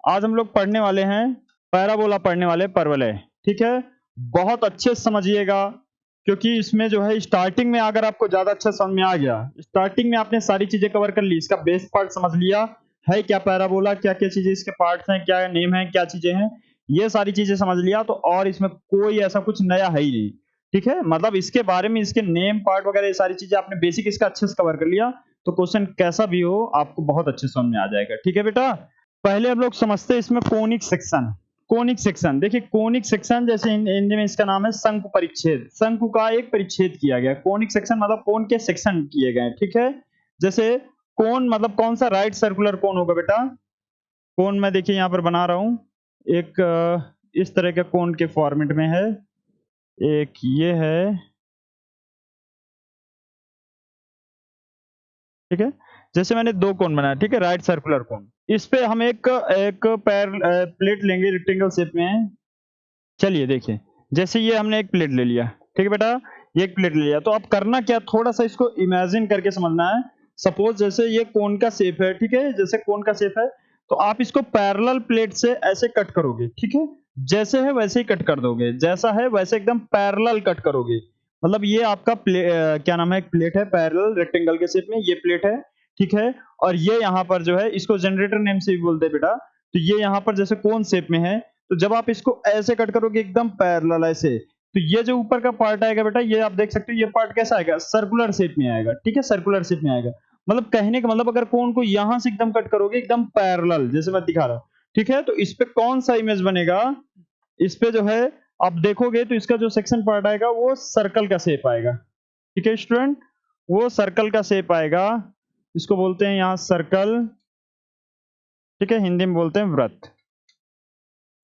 आज हम लोग पढ़ने वाले हैं पैराबोला, पढ़ने वाले परवलय। ठीक है, बहुत अच्छे से समझिएगा, क्योंकि इसमें जो है स्टार्टिंग में अगर आपको ज्यादा अच्छा समझ में आ गया, स्टार्टिंग में आपने सारी चीजें कवर कर ली, इसका बेस पार्ट समझ लिया है क्या पैराबोला, क्या क्या चीजें इसके पार्ट्स हैं, क्या नेम है, क्या चीजें हैं, ये सारी चीजें समझ लिया तो और इसमें कोई ऐसा कुछ नया है ही नहीं। ठीक है, मतलब इसके बारे में, इसके नेम पार्ट वगैरह ये सारी चीजें आपने बेसिक इसका अच्छे से कवर कर लिया तो क्वेश्चन कैसा भी हो आपको बहुत अच्छे समझ में आ जाएगा। ठीक है बेटा, पहले हम लोग समझते हैं इसमें कोनिक सेक्शन। कोनिक सेक्शन देखिए, कोनिक सेक्शन जैसे हिंदी में इसका नाम है शंकु परिच्छेद, शंकु का एक परिच्छेद किया गया। कोनिक सेक्शन मतलब कोन के सेक्शन किए गए। ठीक है, जैसे कोन मतलब कौन सा, राइट सर्कुलर कोन होगा बेटा। कोन मैं देखिए यहाँ पर बना रहा हूं, एक इस तरह के कोन के फॉर्मेट में है, एक ये है। ठीक है, जैसे मैंने दो कोन बनाया, ठीक है, राइट सर्कुलर कोन, इस पे हम एक एक प्लेट लेंगे रेक्टेंगल शेप में। चलिए देखिए, जैसे ये हमने एक प्लेट ले लिया, ठीक है बेटा, ये एक प्लेट ले लिया, तो अब करना क्या, थोड़ा सा इसको इमेजिन करके समझना है। सपोज जैसे ये कोन का शेप है, ठीक है, जैसे कोन का शेप है तो आप इसको पैरेलल प्लेट से ऐसे कट करोगे। ठीक है, जैसे है वैसे ही कट कर दोगे, जैसा है वैसे एकदम पैरेलल कट करोगे। मतलब ये आपका क्या नाम है, एक प्लेट है पैरेलल रेक्टेंगल के शेप में, ये प्लेट है। ठीक है, और ये यहाँ पर जो है इसको जनरेटर नेम से भी बोलते हैं बेटा। तो ये यहाँ पर जैसे कोन शेप में है, तो जब आप इसको ऐसे कट करोगे एकदम पैरेलल ऐसे, तो ये जो ऊपर का पार्ट आएगा बेटा, ये आप देख सकते हो, ये पार्ट कैसा आएगा, सर्कुलर शेप में आएगा। ठीक है, सर्कुलर शेप में आएगा। मतलब कहने का मतलब अगर कोन को यहां से एकदम कट करोगे एकदम पैरेलल, जैसे मैं दिखा रहा हूं, ठीक है, तो इस पे कौन सा इमेज बनेगा, इस पे जो है आप देखोगे तो इसका जो सेक्शन पार्ट आएगा वो सर्कल का शेप आएगा। ठीक है स्टूडेंट, वो सर्कल का शेप आएगा, इसको बोलते हैं यहाँ सर्कल। ठीक है, हिंदी में बोलते हैं वृत्त।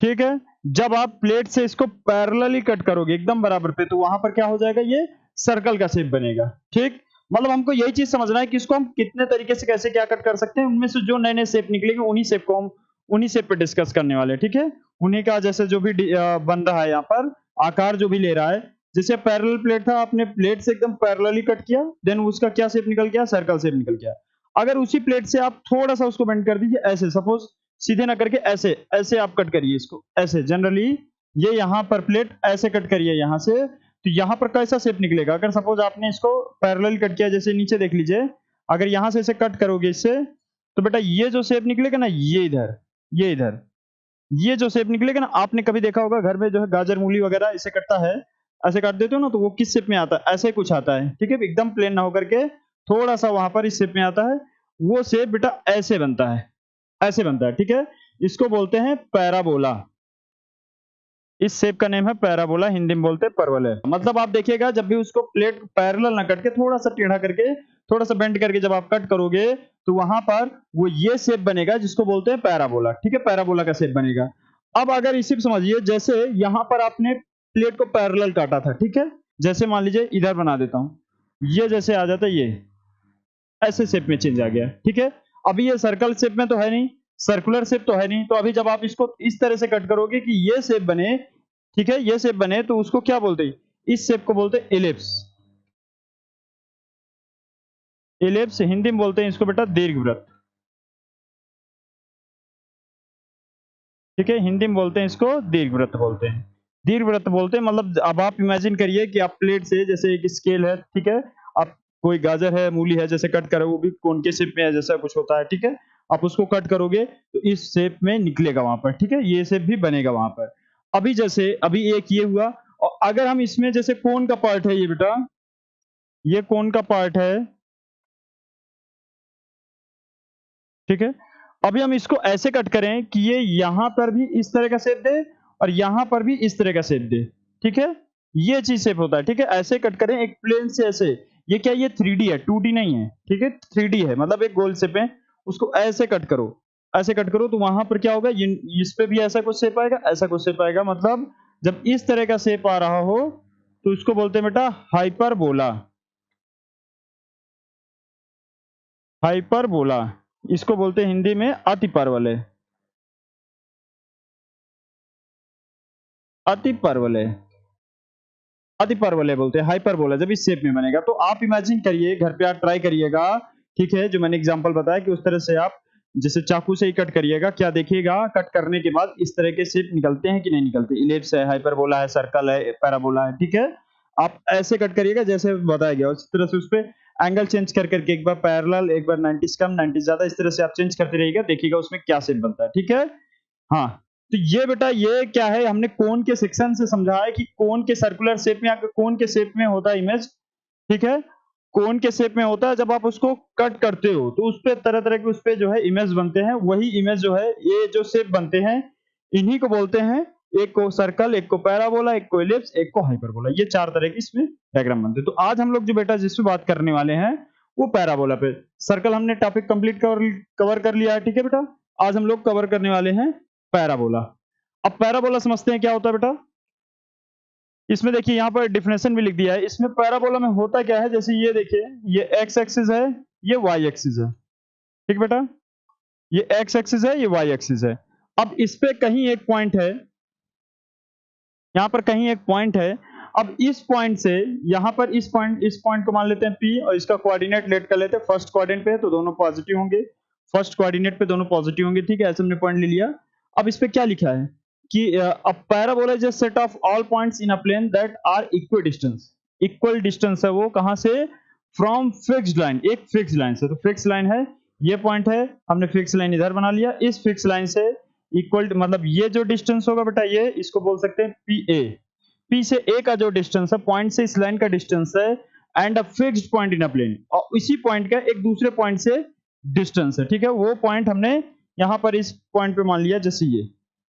ठीक है, जब आप प्लेट से इसको पैरेलली कट करोगे एकदम बराबर पे, तो वहां पर क्या हो जाएगा, ये सर्कल का शेप बनेगा। ठीक, मतलब हमको यही चीज समझना है कि इसको हम कितने तरीके से कैसे क्या कट कर सकते हैं, उनमें से जो नए नए शेप निकलेंगे उन्हीं शेप को हम उन्हीं शेप पे डिस्कस करने वाले हैं। ठीक है, उन्हीं का जैसे जो भी बन रहा है यहाँ पर आकार जो भी ले रहा है, जैसे पैरेलल प्लेट था, आपने प्लेट से एकदम पैरेलली कट किया, देन उसका क्या शेप निकल गया, सर्कल शेप निकल गया। अगर उसी प्लेट से आप थोड़ा सा उसको बेंड कर दीजिए ऐसे, सपोज सीधे ना करके ऐसे ऐसे आप कट करिए इसको ऐसे, जनरली ये यहाँ पर प्लेट ऐसे कट करिए यहाँ से, तो यहाँ पर कैसा शेप निकलेगा, अगर सपोज आपने इसको पैरेलल कट किया, जैसे नीचे देख लीजिए, अगर यहाँ से इसे कट करोगे इससे, तो बेटा ये जो शेप निकलेगा ना, ये इधर, ये इधर, ये जो शेप निकलेगा ना, आपने कभी देखा होगा घर में जो है गाजर मूली वगैरह इसे कटता है, ऐसे काट देते हो ना, तो वो किस शेप में आता है, ऐसे कुछ आता है। ठीक है, एकदम प्लेन ना होकर के थोड़ा सा वहां पर इस शेप में आता है, वो शेप बेटा ऐसे बनता है, ऐसे बनता है। ठीक है, इसको बोलते हैं पैराबोला, इस शेप का नेम है पैराबोला, हिंदी में बोलते हैं परवलय। मतलब आप देखिएगा जब भी उसको प्लेट पैरेलल ना कट के थोड़ा सा टेढ़ा करके, थोड़ा सा बेंड करके जब आप कट करोगे, तो वहां पर वो ये शेप बनेगा जिसको बोलते हैं पैराबोला। ठीक है, पैराबोला का शेप बनेगा। अब अगर इसी को समझिए, जैसे यहां पर आपने प्लेट को पैरेलल काटा था, ठीक है, जैसे मान लीजिए इधर बना देता हूं, ये जैसे आ जाता है, ये ऐसे शेप में चेंज आ गया। ठीक है, अभी ये सर्कल शेप में तो है नहीं, सर्कुलर शेप तो है नहीं, तो अभी जब आप इसको इस तरह से कट करोगे कि ये शेप बने, ठीक है, ये शेप बने, तो उसको क्या बोलते हैं, इस शेप को बोलते हैं एलिप्स। एलिप्स हिंदी में बोलते हैं इसको बेटा दीर्घवृत्त। ठीक है, हिंदी में बोलते हैं इसको दीर्घवृत्त बोलते हैं, दीर्घवृत्त बोलते हैं। मतलब अब आप इमेजिन करिए कि आप प्लेट से जैसे एक स्केल है, ठीक है, आप कोई गाजर है मूली है जैसे कट करो, वो भी कोन के शेप में है जैसा कुछ होता है। ठीक है, आप उसको कट करोगे तो इस शेप में निकलेगा वहां पर। ठीक है, ये शेप भी बनेगा वहां पर। अभी जैसे अभी एक ये हुआ, और अगर हम इसमें जैसे कोन का पार्ट है ये बेटा, ये कोन का पार्ट है, ठीक है, अभी हम इसको ऐसे कट करें कि ये यहां पर भी इस तरह का शेप दे और यहां पर भी इस तरह का शेप दे। ठीक है, ये चीज शेप होता है। ठीक है, ऐसे कट करें एक प्लेन से ऐसे, ये क्या, ये 3D है, 2D नहीं है। ठीक है, 3D है, मतलब एक गोल शेप है, उसको ऐसे कट करो, ऐसे कट करो, तो वहां पर क्या होगा, इस पे भी ऐसा कुछ शेप आएगा, ऐसा कुछ शेप आएगा। मतलब जब इस तरह का शेप आ रहा हो तो इसको बोलते हैं बेटा हाइपरबोला, हाइपरबोला, इसको बोलते हैं हिंदी में अति परवलय, अति परवलय, अति परवलय बोलते हैं, हाइपरबोला जब इस शेप में बनेगा। तो आप इमेजिन करिए, घर पे आप ट्राई करिएगा, ठीक है, जो मैंने एग्जांपल बताया कि उस तरह से आप जैसे चाकू से ही कट करिएगा, क्या देखिएगा कट करने के बाद इस तरह के शेप निकलते हैं कि नहीं निकलते। इलिप्स है, हाइपरबोला है, सर्कल है, पैराबोला है, ठीक है। आप ऐसे कट करिएगा जैसे बताया गया, उस तरह से उस पे एंगल चेंज कर करके एक बार पैरेलल, एक बार 90 कम 90 ज्यादा, इस तरह से आप चेंज करते रहिएगा, देखिएगा उसमें क्या शेप बनता है, ठीक है। हाँ, तो ये बेटा ये क्या है, हमने कोन के सेक्शन से समझा है कि कोन के सर्कुलर शेप में, कोन के शेप में होता है इमेज, ठीक है। कोन के शेप में होता है, जब आप उसको कट करते हो तो उस पे तरह तरह के उस पे जो है इमेज बनते हैं। वही इमेज जो है, ये जो शेप बनते हैं, इन्हीं को बोलते हैं, एक को सर्कल, एक को पैराबोला, एक को इलिप्स, एक को हाइपरबोला। ये चार तरह की इसमें डायग्राम बनते हैं। तो आज हम लोग जो बेटा जिस पे बात करने वाले हैं वो पैराबोला पे। सर्कल हमने टॉपिक कंप्लीट कवर कर लिया है, ठीक है बेटा। आज हम लोग कवर करने वाले हैं पैराबोला। अब पैराबोला समझते हैं क्या होता है बेटा। इसमें देखिए यहाँ पर डिफिनेशन भी लिख दिया है। इसमें पैराबोला में होता क्या है, जैसे ये देखिए, ये एक्स एक्सिस है, ये वाई एक्सिस है, ठीक बेटा। ये एक्स एक्सिस है, ये वाई एक्सिस है। अब इस पे कहीं एक पॉइंट है, यहाँ पर कहीं एक पॉइंट है। अब इस पॉइंट से यहाँ पर इस पॉइंट को मान लेते हैं P, और इसका कोऑर्डिनेट लेट कर लेते हैं। फर्स्ट कोऑर्डिनेट पे है तो दोनों पॉजिटिव होंगे, फर्स्ट कोऑर्डिनेट पे दोनों पॉजिटिव होंगे, ठीक है। ऐसे हमने पॉइंट ले लिया। अब इस पे क्या लिखा है कि a parabola is a set of all points in a plane that are equal distance. Equal distance है वो कहां से, फ्रॉम फिक्स्ड लाइन, एक फिक्स लाइन से। तो फिक्स लाइन है, ये पॉइंट है, हमने फिक्स लाइन इधर बना लिया। इस फिक्स लाइन से इक्वल, मतलब ये जो डिस्टेंस होगा बेटा, ये इसको बोल सकते हैं पी ए। पी से ए का जो डिस्टेंस है, पॉइंट से इस लाइन का डिस्टेंस है, and a fixed point in a plane, और इसी पॉइंट का एक दूसरे पॉइंट से डिस्टेंस है, ठीक है। वो पॉइंट हमने यहां पर इस पॉइंट पे मान लिया, जैसे ये,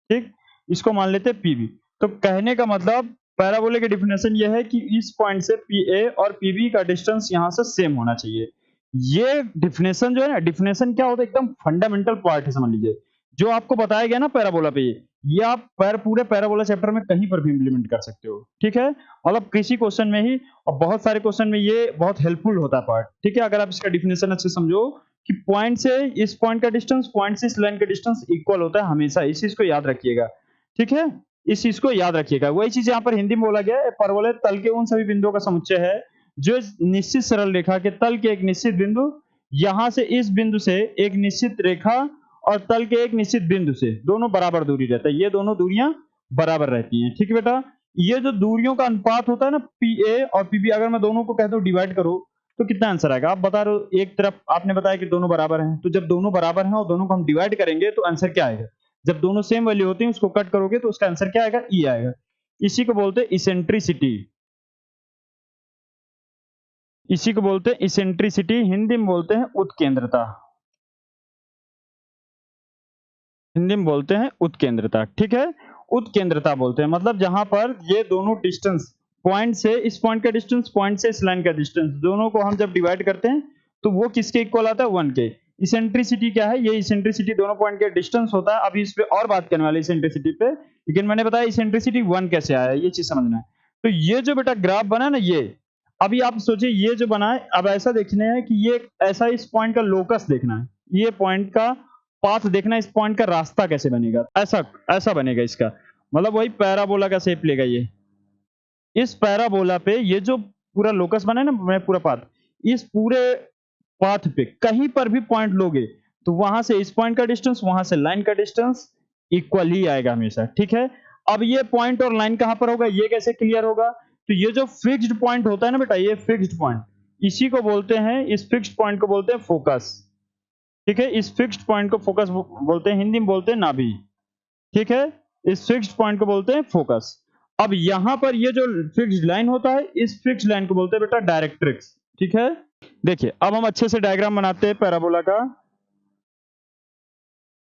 ठीक। इसको मान लेते हैं पीबी। तो कहने का मतलब पैराबोला की डिफिनेशन ये है कि इस पॉइंट से पी ए और पीबी का डिस्टेंस यहां से सेम होना चाहिए। ये डिफिनेशन जो है ना, डिफिनेशन क्या होता है, एकदम फंडामेंटल पार्ट है, समझ लीजिए। जो आपको बताया गया ना पैराबोला पे, ये आप पूरे पैराबोला चैप्टर में कहीं पर भी इंप्लीमेंट कर सकते हो, ठीक है। मतलब किसी क्वेश्चन में ही, और बहुत सारे क्वेश्चन में ये बहुत हेल्पफुल होता है पार्ट, ठीक है। अगर आप इसका डिफिनेशन अच्छे समझो कि पॉइंट से इस पॉइंट का डिस्टेंस, पॉइंट से इस लाइन का डिस्टेंस इक्वल होता है हमेशा, इस चीज को याद रखिएगा, ठीक है। इस चीज को याद रखिएगा। वही चीज यहाँ पर हिंदी में बोला गया है, परवलय तल के उन सभी बिंदुओं का समुच्चय है जो निश्चित सरल रेखा के तल के एक निश्चित बिंदु, यहां से इस बिंदु से एक निश्चित रेखा, और तल के एक निश्चित बिंदु से दोनों बराबर दूरी रहता है। ये दोनों दूरियां बराबर रहती हैं, ठीक है बेटा। ये जो दूरियों का अनुपात होता है ना, पी ए और पीबी, अगर मैं दोनों को कह दूं डिवाइड करो तो कितना आंसर आएगा। आप बता रहे हो, एक तरफ आपने बताया कि दोनों बराबर हैं, तो जब दोनों बराबर हैं और दोनों को हम डिवाइड करेंगे तो आंसर क्या आएगा। जब दोनों सेम वैल्यू होती है, उसको कट करोगे तो उसका आंसर क्या आएगा, ई आएगा। इसी को बोलते हैं इसेंट्रिसिटी, इसी को बोलते हैं इसेंट्रिसिटी, हिंदी में बोलते हैं उत्केंद्रता, हिंदी में बोलते हैं उत्केंद्रता, ठीक है। उत्केंद्रता बोलते हैं, मतलब जहां पर ये दोनों डिस्टेंस, पॉइंट से इस पॉइंट का डिस्टेंस, पॉइंट से इस लाइन का डिस्टेंस, दोनों को हम जब डिवाइड करते हैं तो वो किसके इक्वल आता है, 1 के। इसेंट्रिसिटी क्या है, ये इसेंट्रिसिटी दोनों पॉइंट के डिस्टेंस होता है। अभी इस पे और बात करने वाले इसेंट्रिसिटी पे, लेकिन मैंने बताया इसेंट्रिसिटी 1 कैसे आया, ये चीज समझना है। तो ये जो बेटा ग्राफ बना ना, ये अभी आप सोचिए, ये जो बना है, अब ऐसा देखना है कि ये ऐसा इस पॉइंट का लोकस देखना है, ये पॉइंट का पाथ देखना, इस पॉइंट का रास्ता कैसे बनेगा, ऐसा ऐसा बनेगा इसका, मतलब वही पैराबोला का शेप लेगा ये। इस पैराबोला पे ये जो पूरा लोकस बना है ना, मैं पूरा पाथ, इस पूरे पाथ पे कहीं पर भी पॉइंट लोगे तो वहां से इस पॉइंट का डिस्टेंस, वहां से लाइन का डिस्टेंस इक्वल ही आएगा हमेशा, ठीक है। अब ये पॉइंट और लाइन कहां पर होगा, ये कैसे क्लियर होगा, तो ये जो फिक्स्ड पॉइंट होता है ना बेटा, ये फिक्स्ड पॉइंट, इसी को बोलते हैं, इस फिक्स्ड पॉइंट को बोलते हैं फोकस, ठीक है। इस फिक्स्ड पॉइंट को फोकस बोलते हैं, हिंदी में बोलते हैं नाभि, ठीक है। इस फिक्स्ड पॉइंट को बोलते हैं फोकस। अब यहां पर ये जो फिक्स्ड लाइन होता है, इस फिक्स्ड लाइन को बोलते हैं बेटा डायरेक्ट्रिक्स, ठीक है। देखिए अब हम अच्छे से डायग्राम बनाते हैं पैराबोला का।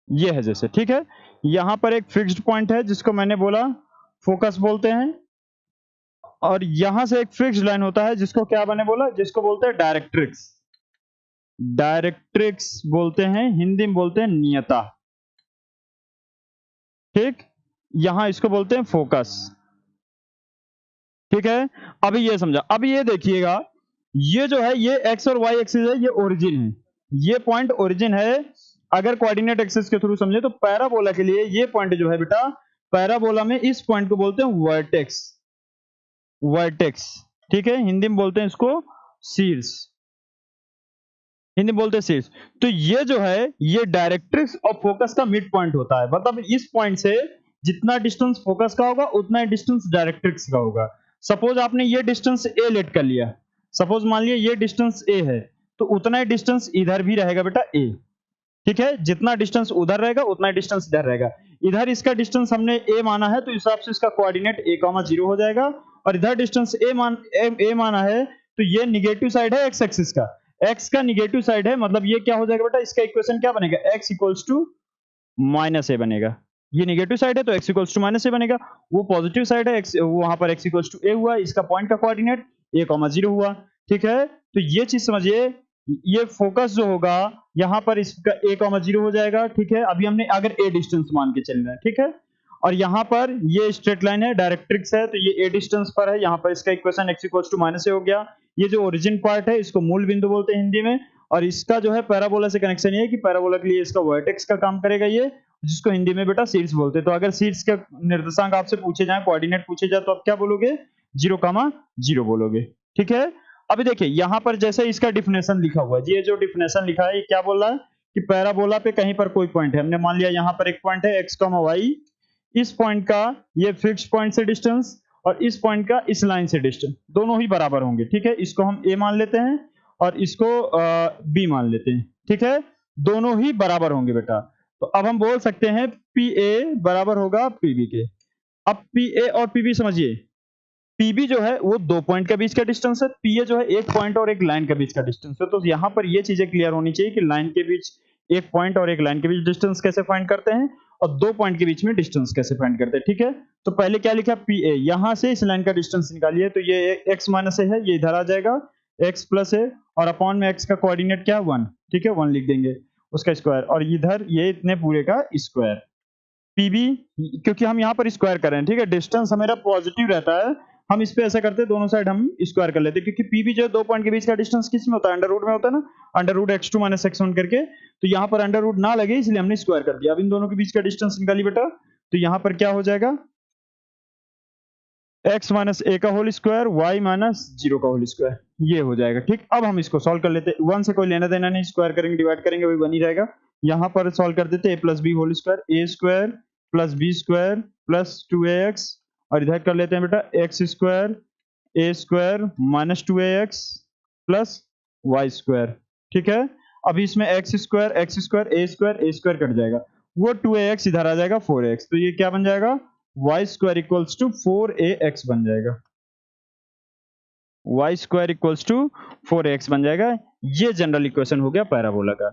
ये है जैसे, ठीक है। यहां पर एक फिक्स्ड पॉइंट है जिसको मैंने बोला फोकस बोलते हैं, और यहां से एक फिक्स्ड लाइन होता है जिसको क्या मैंने बोला, जिसको बोलते हैं डायरेक्ट्रिक्स। डायरेक्ट्रिक्स बोलते हैं, हिंदी में बोलते हैं नियता, ठीक। यहां इसको बोलते हैं फोकस, ठीक है। अभी ये समझा, अभी ये देखिएगा, ये जो है, ये एक्स और वाई एक्सिस है, ये ओरिजिन है, ये पॉइंट ओरिजिन है। अगर कोऑर्डिनेट एक्सिस के थ्रू समझे तो पैराबोला के लिए ये पॉइंट जो है बेटा, पैराबोला में इस पॉइंट को बोलते हैं वर्टेक्स, वर्टेक्स, ठीक है। हिंदी में बोलते हैं इसको शीर्ष, हिंदी में बोलते हैं शीर्ष। तो ये जो है ये डायरेक्ट्रिक्स और फोकस का मिड पॉइंट होता है, मतलब इस पॉइंट से जितना डिस्टेंस फोकस का होगा उतना ही डिस्टेंस डायरेक्ट्रिक्स का होगा। सपोज आपने ये डिस्टेंस ए लेट कर लिया, सपोज मान लिया ये डिस्टेंस ए है, तो उतना ही डिस्टेंस इधर भी रहेगा बेटा ए, ठीक है, जितना डिस्टेंस उधर रहेगा उतना ही डिस्टेंस इधर रहेगा। इधर इसका डिस्टेंस हमने a माना है तो इस हिसाब से इसका कोऑर्डिनेट a, 0 हो जाएगा, और इधर डिस्टेंस a माना है तो ये निगेटिव साइड है x एक्सिस का, x का निगेटिव साइड है, मतलब ये क्या हो जाएगा बेटा, इसका इक्वेशन क्या बनेगा, x इक्वल्स टू माइनस ए बनेगा। ये निगेटिव साइड है तो x इक्वल्स टू माइनस ए बनेगा, वो पॉजिटिव साइड है x, वहां पर x इक्वल्स टू ए हुआ, इसका पॉइंट का कोऑर्डिनेट a, 0 हुआ, ठीक है। तो ये चीज समझिए, ये फोकस जो होगा यहाँ पर इसका a, 0 हो जाएगा, ठीक है। अभी हमने अगर a डिस्टेंस मान के चलना है, ठीक है, और यहाँ पर ये स्ट्रेट लाइन है, डायरेक्ट्रिक्स है, तो ये a डिस्टेंस पर है, यहाँ पर इसका equation x equals to minus a हो गया। ये जो ओरिजिन पार्ट है इसको मूल बिंदु बोलते हैं हिंदी में, और इसका जो है पैराबोला से कनेक्शन ये है कि पैराबोला के लिए इसका वर्टेक्स का काम करेगा ये, जिसको हिंदी में बेटा शीर्ष बोलते हैं। तो अगर शीर्ष का निर्देशांक आपसे पूछे जाए, कोऑर्डिनेट पूछे जाए, तो आप क्या बोलोगे, 0, 0 बोलोगे, ठीक है। अभी देखिए यहाँ पर जैसे इसका डिफिनेशन लिखा हुआ है, ये जो डिफिनेशन लिखा है ये क्या बोल रहा है कि पैराबोला पे कहीं पर कोई पॉइंट है, हमने मान लिया यहाँ पर एक पॉइंट है x, y, इस पॉइंट का ये फिक्स्ड पॉइंट से डिस्टेंस और इस पॉइंट का इस लाइन से डिस्टेंस दोनों ही बराबर होंगे, ठीक है। इसको हम a मान लेते हैं और इसको b मान लेते हैं, ठीक है, दोनों ही बराबर होंगे बेटा। तो अब हम बोल सकते हैं PA बराबर होगा PB के। अब PA और PB समझिए, PB जो है वो दो पॉइंट के बीच का डिस्टेंस है, PA जो है एक पॉइंट और एक लाइन के बीच का डिस्टेंस है। तो यहाँ पर ये चीजें क्लियर होनी चाहिए कि लाइन के बीच एक पॉइंट और एक लाइन के बीच डिस्टेंस कैसे फाइंड करते हैं और दो पॉइंट के बीच में डिस्टेंस कैसे फाइंड करते हैं, ठीक है। तो पहले क्या लिखा, PA, यहाँ से इस लाइन का डिस्टेंस निकालिए, तो ये x माइनस ए है, ये इधर आ जाएगा x प्लस ए, और अपॉन में x का कोऑर्डिनेट क्या है 1, ठीक है, 1 लिख देंगे उसका स्क्वायर, और इधर ये इतने पूरे का स्क्वायर। PB क्योंकि हम यहाँ पर स्क्वायर कर रहे हैं, ठीक है, डिस्टेंस हमारा पॉजिटिव रहता है, हम इस पे ऐसा करते हैं दोनों साइड हम स्क्वायर कर लेते हैं, क्योंकि PB जो है दो पॉइंट के बीच का डिस्टेंस किस में होता है, अंडर रूट में होता है ना, under root x2 minus x1 करके, तो यहाँ पर अंडर रूट ना लगे इसलिए हमने स्क्वायर कर दिया। अब इन दोनों के बीच का डिस्टेंस निकाली बेटा, तो यहाँ पर क्या हो जाएगा, x माइनस ए का होल स्क्वायर, y माइनस 0 का होल स्क्वायर, ये हो जाएगा, ठीक। अब हम इसको सॉल्व कर लेते हैं, 1 से कोई लेना देना नहीं, स्क्वायर करेंगे डिवाइड करेंगे वही बनी रहेगा। यहाँ पर सॉल्व कर देते हैं, a plus b whole square, a square plus b square plus 2ax, और इधर कर लेते हैं बेटा x square a square minus 2ax plus y square, ठीक है। अभी इसमें x square a square cut जाएगा, वो 2ax इधर आ जाएगा 4ax, तो ये क्या बन जाएगा, Y square equals to 4ax बन जाएगा, Y square equals to 4ax बन जाएगा। ये जनरल इक्वेशन हो गया पैराबोला का।